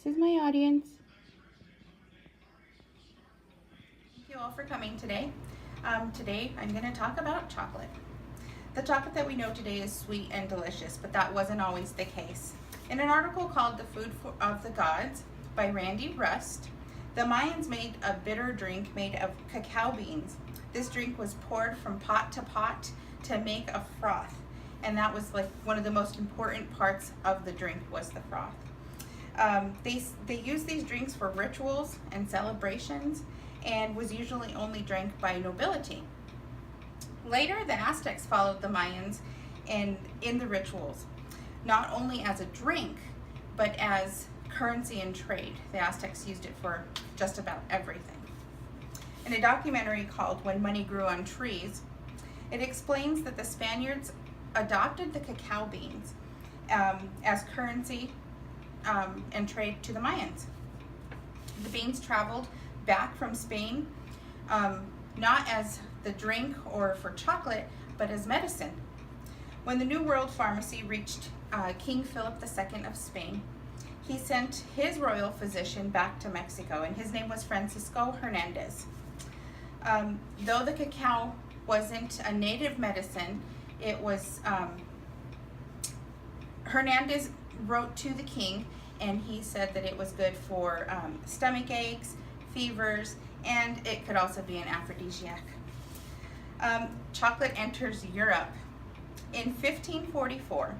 This is my audience. Thank you all for coming today. Today I'm going to talk about chocolate. The chocolate that we know today is sweet and delicious, but that wasn't always the case. In an article called The Food of the Gods by Randy Rust, the Mayans made a bitter drink made of cacao beans. This drink was poured from pot to make a froth, and that was like one of the most important parts of the drink was the froth. They used these drinks for rituals and celebrations and was usually only drank by nobility. Later, the Aztecs followed the Mayans in the rituals, not only as a drink, but as currency and trade. The Aztecs used it for just about everything. In a documentary called When Money Grew on Trees, it explains that the Spaniards adopted the cacao beans as currency and trade to the Mayans. The beans traveled back from Spain, not as the drink or for chocolate, but as medicine. When the New World Pharmacy reached King Philip II of Spain, he sent his royal physician back to Mexico, and his name was Francisco Hernandez. Though the cacao wasn't a native medicine, it was Hernandez wrote to the king, and he said that it was good for stomach aches, fevers, and it could also be an aphrodisiac. Chocolate enters Europe. In 1544,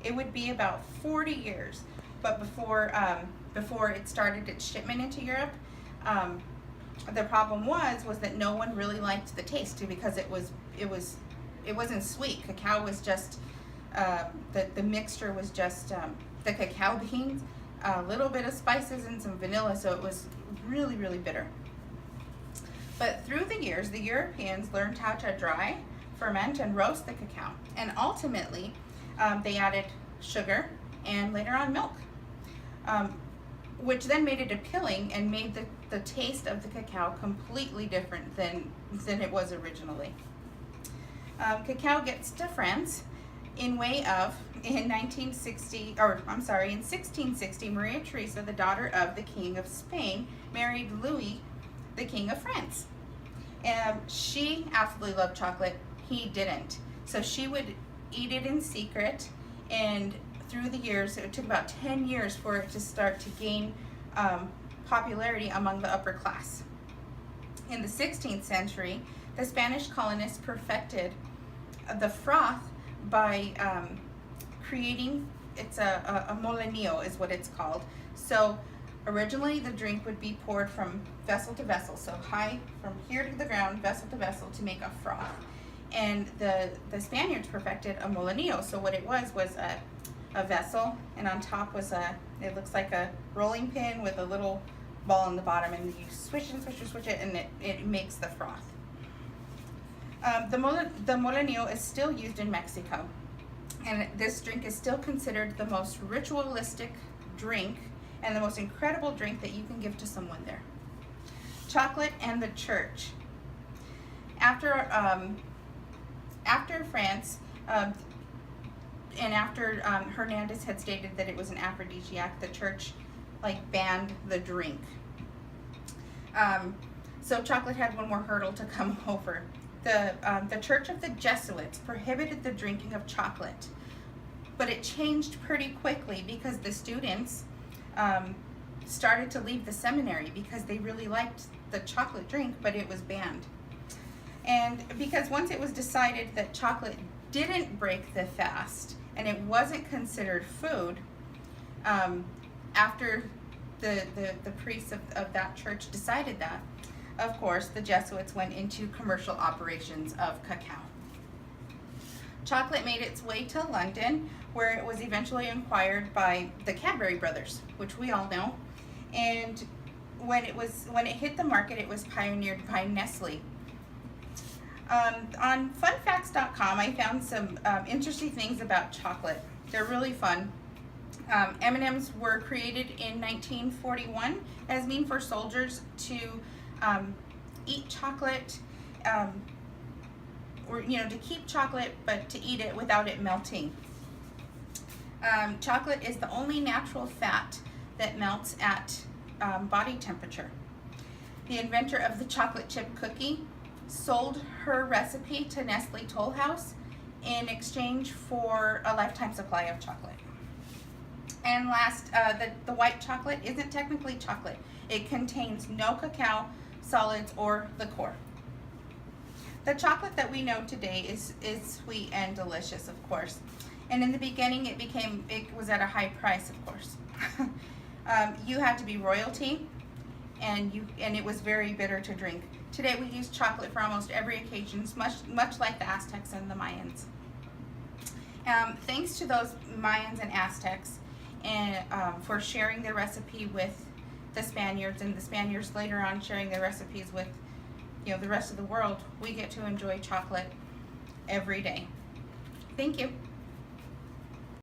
it would be about 40 years, but before it started its shipment into Europe, the problem was that no one really liked the taste because it wasn't sweet. Cacao was just the mixture was just the cacao beans, a little bit of spices and some vanilla, so it was really, really bitter. But through the years, the Europeans learned how to dry, ferment, and roast the cacao, and ultimately they added sugar and later on milk, which then made it appealing and made the taste of the cacao completely different than it was originally. Cacao gets to France in way of, in 1660, Maria Theresa, the daughter of the King of Spain, married Louis, the King of France. And she absolutely loved chocolate. He didn't. So she would eat it in secret, and through the years, it took about 10 years for it to start to gain popularity among the upper class. In the 16th century, the Spanish colonists perfected the froth by creating, it's a molinillo is what it's called. So originally the drink would be poured from vessel to vessel, so high from here to the ground, vessel to vessel, to make a froth. And the Spaniards perfected a molinillo. So what it was a vessel, and on top was it looks like a rolling pin with a little ball in the bottom, and you swish it, and it makes the froth. The molinillo is still used in Mexico, and this drink is still considered the most ritualistic drink and the most incredible drink that you can give to someone there. Chocolate and the church. After France, and after Hernandez had stated that it was an aphrodisiac, the church banned the drink. So chocolate had one more hurdle to come over. The Church of the Jesuits prohibited the drinking of chocolate, but it changed pretty quickly because the students started to leave the seminary because they really liked the chocolate drink, but it was banned. And because once it was decided that chocolate didn't break the fast and it wasn't considered food, after the priests of that church decided that, of course, the Jesuits went into commercial operations of cacao. Chocolate made its way to London, where it was eventually acquired by the Cadbury brothers, which we all know. And when it hit the market, it was pioneered by Nestle. On funfacts.com, I found some interesting things about chocolate. They're really fun. M&Ms were created in 1941 as a means for soldiers to eat chocolate, or to keep chocolate, but to eat it without it melting. Chocolate is the only natural fat that melts at body temperature. The inventor of the chocolate chip cookie sold her recipe to Nestle Toll House in exchange for a lifetime supply of chocolate. And last, the white chocolate isn't technically chocolate. It contains no cacao, solids, or liqueur. The chocolate that we know today is sweet and delicious, of course. And in the beginning, it was at a high price, of course. You had to be royalty, and it was very bitter to drink. Today, we use chocolate for almost every occasion, much like the Aztecs and the Mayans. Thanks to those Mayans and Aztecs, and for sharing their recipe with the Spaniards, and the Spaniards later on sharing their recipes with the rest of the world, we get to enjoy chocolate every day. Thank you.